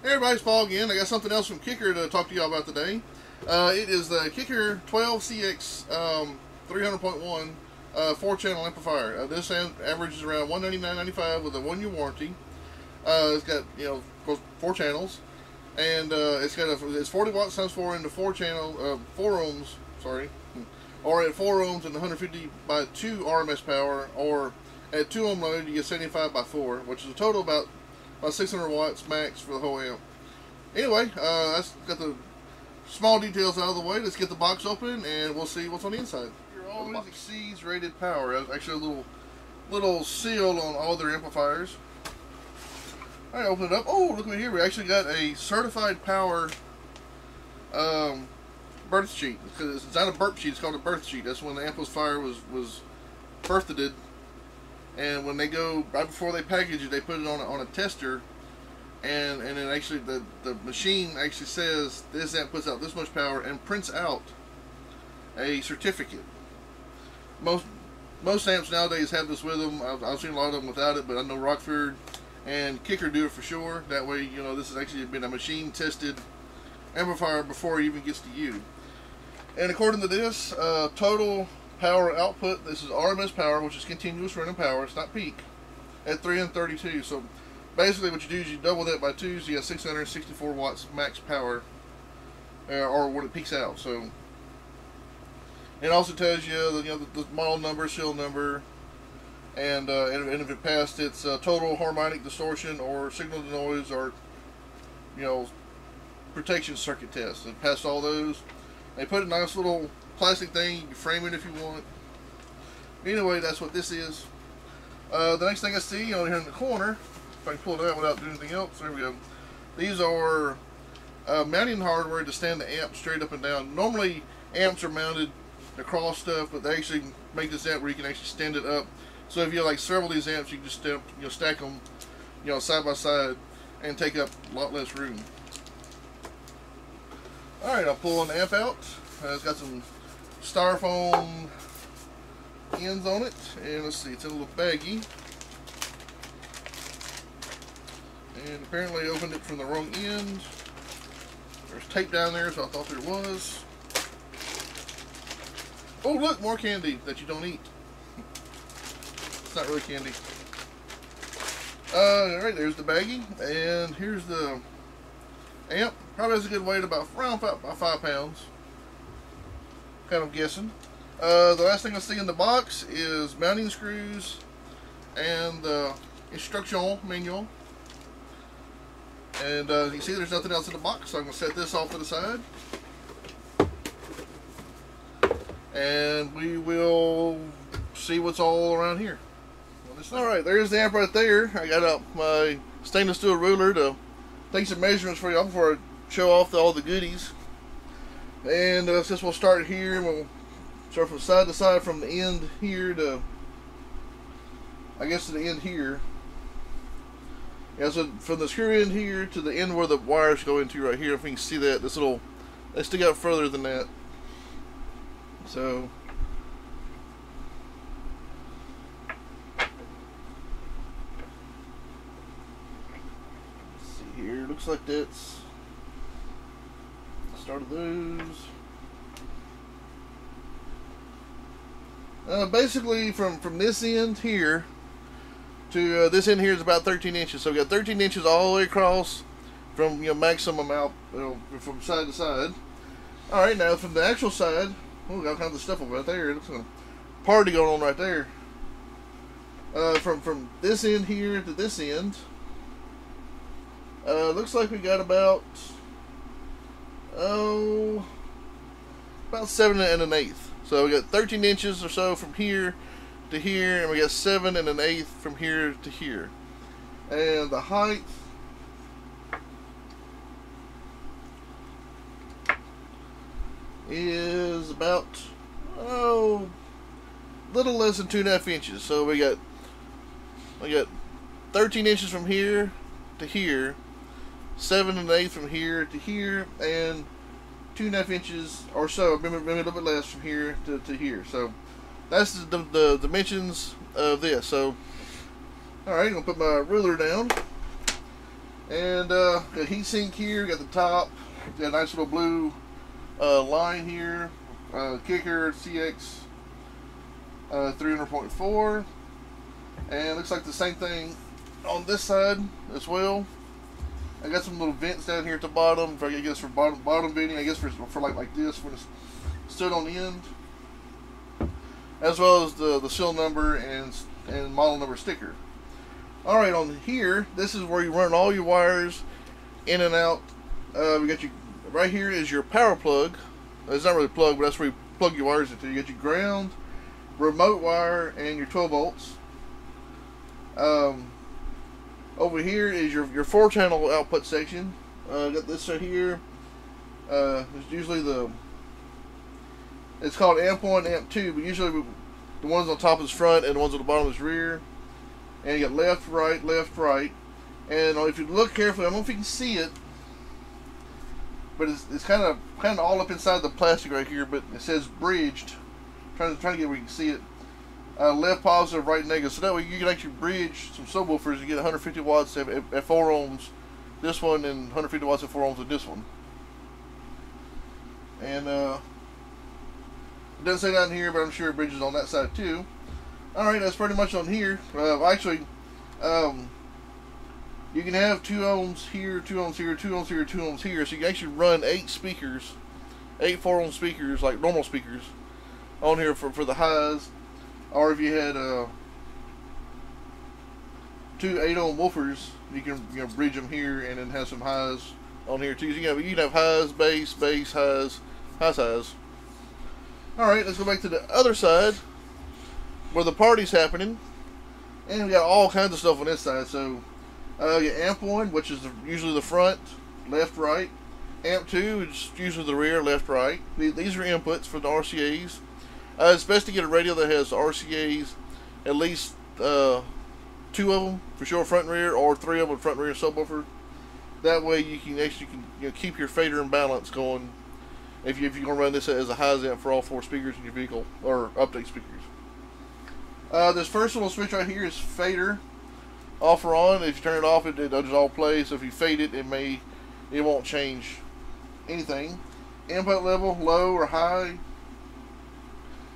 Hey everybody, it's Paul again. I got something else from Kicker to talk to y'all about today. It is the Kicker 12CX300.4 4-channel amplifier. This averages around $199.95 with a 1-year warranty. It's got, of course, 4 channels, and it's 40 watts times 4 into 4 ohms, or at 4 ohms and 150 by 2 RMS power, or at 2 ohm load you get 75 by 4, which is a total about 600 watts max for the whole amp. Anyway, that's got the small details out of the way. Let's get the box open and we'll see what's on the inside. It always exceeds rated power. Actually, a little seal on all their amplifiers. Alright, open it up. Oh, look at here. We actually got a certified power birth sheet. It's not a burp sheet, it's called a birth sheet. That's when the amplifier was birthed. And when they go, right before they package it, they put it on a tester, and then actually the machine actually says this amp puts out this much power and prints out a certificate. Most amps nowadays have this with them. I've seen a lot of them without it, but I know Rockford and Kicker do it for sure. That way, this has actually been a machine tested amplifier before it even gets to you. And according to this, total power output, this is RMS power, which is continuous running power, it's not peak, at 332. So basically what you do is you double that by 2, so you have 664 watts max power, or when it peaks out. So it also tells you the model number, serial number, and if it passed its total harmonic distortion or signal to noise or protection circuit test. It passed all those. They put a nice little plastic thing, you can frame it if you want. Anyway, that's what this is. The next thing I see on here in the corner, if I can pull it out without doing anything else, there we go. These are mounting hardware to stand the amp straight up and down. Normally amps are mounted across stuff, but they actually make this amp where you can actually stand it up. So if you have like several of these amps, you can just stack them side by side and take up a lot less room. Alright, I'll pull the amp out. It's got some styrofoam ends on it, and let's see, it's in a little baggie, and apparently I opened it from the wrong end. There's tape down there, so I thought there was. Oh look, more candy that you don't eat. It's not really candy. Alright, there's the baggie, and here's the amp. Probably has a good weight, about 5 pounds. Kind of guessing. The last thing I see in the box is mounting screws and the instruction manual. And you can see there's nothing else in the box, so I'm going to set this off to the side. And we will see what's all around here. Alright, there's the amp right there. I got out my stainless steel ruler to take some measurements for y'all before I show off all the goodies. And since we'll start here, and we'll start from side to side, from the end here to, I guess, to the end here. Yeah, so from the screw end here to the end where the wires go into right here, if you can see that, they stick out further than that. So let's see here, looks like that's the start of those. Basically from this end here to this end here is about 13 inches. So we got 13 inches all the way across from maximum out, from side to side. Alright, now from the actual side, we got all kinds of stuff over right there. Looks like a party going on right there. From this end here to this end, looks like we got about 7 1/8. So we got 13 inches or so from here to here, and we got 7 1/8 from here to here. And the height is about little less than 2.5 inches. So we got 13 inches from here to here, 7 1/8 from here to here, and 2.5 inches or so, maybe a little bit less, from here to here. So that's the dimensions of this. So alright, I'm going to put my ruler down, And got heatsink here, got the top, got a nice little blue line here, kicker CX 300.4, and looks like the same thing on this side as well. I got some little vents down here at the bottom, I guess for bottom venting, I guess for like this when it's stood on the end, as well as the serial number and model number sticker. Alright, on here, this is where you run all your wires in and out. We got you right here is your power plug. It's not really plug, but that's where you plug your wires into. You got your ground, remote wire, and your 12 volts. Over here is your 4-channel output section. Got this right here. It's usually it's called amp 1, amp 2, but usually the ones on top is front and the ones on the bottom is rear. And you got left, right, and if you look carefully, I don't know if you can see it, but it's kind of all up inside the plastic right here. But it says bridged. Trying to get where you can see it. Left positive, right negative. So that way you can actually bridge some subwoofers and get 150 watts at 4 ohms. This one and 150 watts at 4 ohms with this one. And it doesn't say down here, but I'm sure it bridges on that side too. Alright, that's pretty much on here. Actually, you can have 2 ohms here, 2 ohms here, 2 ohms here, 2 ohms here. So you can actually run 8 speakers, 8 4-ohm speakers, like normal speakers, on here for the highs. Or if you had 2 8-ohm woofers, you can bridge them here and then have some highs on here too. So you can have highs, bass, highs, highs. Alright, let's go back to the other side, where the party's happening, and we got all kinds of stuff on this side. So you got amp 1, which is usually the front, left, right. Amp 2 is usually the rear, left, right. These are inputs for the RCAs. It's best to get a radio that has RCAs, at least 2 of them for sure, front and rear, or 3 of them front and rear subwoofer. That way you can actually keep your fader and balance going if you're going to run this as a highs amp for all 4 speakers in your vehicle, or update speakers. This first little switch right here is fader, off or on. If you turn it off, it does all play. So if you fade it, it won't change anything. Input level, low or high.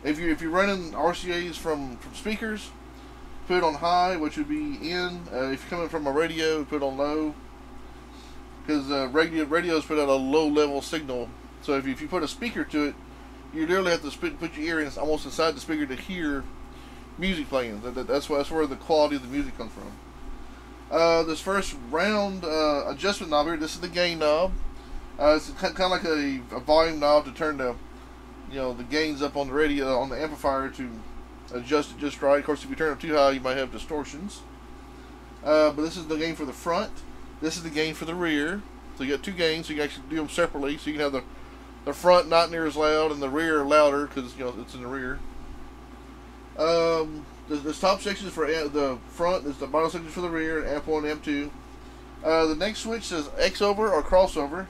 If you're running RCAs from speakers, put it on high, which would be in. If you're coming from a radio, put it on low, because radios put out a low level signal. So if you put a speaker to it, you literally have to put your ear in almost inside the speaker to hear music playing. That's where the quality of the music comes from. This first round adjustment knob here, this is the gain knob. It's kind of like a volume knob to turn the gains up on the radio, on the amplifier, to adjust it just right. Of course, if you turn it too high, you might have distortions. But this is the gain for the front. This is the gain for the rear. So you got 2 gains, so you can actually do them separately. So you can have the front not near as loud and the rear louder, because it's in the rear. This top section is for the front, this is the bottom section for the rear, amp 1 and amp 2. The next switch says X over or crossover.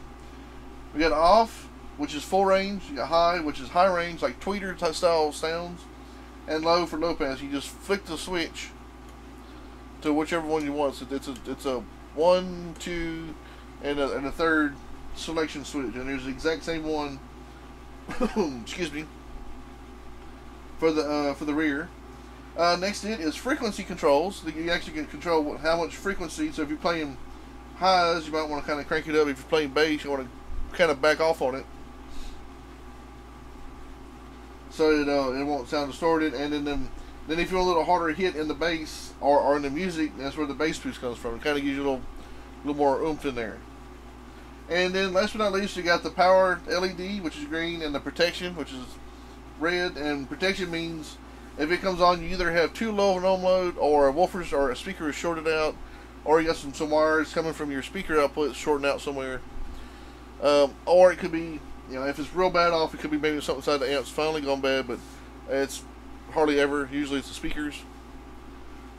We got off, which is full range. You got high, which is high range, like tweeter type style sounds, and low for low pass. You just flick the switch to whichever one you want. So it's a 1, 2, and a third selection switch, and there's the exact same one. Excuse me. For the rear. Next to it is frequency controls. You actually can control how much frequency. So if you're playing highs, you might want to kind of crank it up. If you're playing bass, you want to kind of back off on it, so it won't sound distorted. And then if you want a little harder hit in the bass or in the music, that's where the bass boost comes from. It kind of gives you a little more oomph in there. And then last but not least, you got the power LED, which is green, and the protection, which is red. And protection means if it comes on, you either have too low of an ohm load, or a speaker is shorted out, or you got some wires coming from your speaker output shorting out somewhere. Or it could be, if it's real bad off, it could be maybe something inside the amp's finally gone bad, but it's hardly ever. Usually it's the speakers.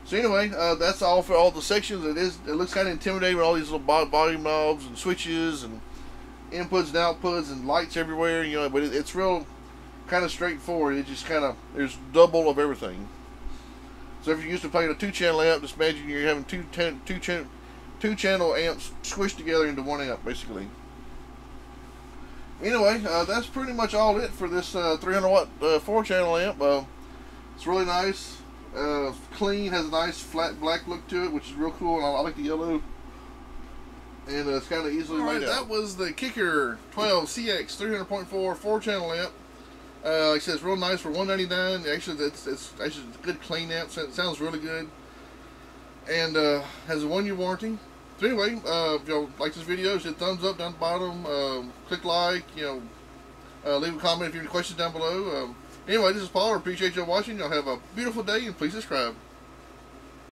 So anyway, that's all for all the sections. It looks kind of intimidating with all these little volume knobs and switches and inputs and outputs and lights everywhere, but it's real kind of straightforward. It just there's double of everything. So if you're used to playing a 2-channel amp, just imagine you're having 2 channel amps squished together into 1 amp, basically. Anyway, that's pretty much all it for this 300 watt 4 channel amp. It's really nice, clean, has a nice flat black look to it, which is real cool, and I like the yellow. And it's kind of easily laid out. That was the Kicker 12CX300.4 4 channel amp. Like I said, it's real nice for $199. Actually, it's actually a good clean amp. So it sounds really good, and has a 1-year warranty. So anyway, if y'all like this video, hit thumbs up down the bottom. Click like. Leave a comment if you have any questions down below. Anyway, this is Paul. I appreciate y'all watching. Y'all have a beautiful day, and please subscribe.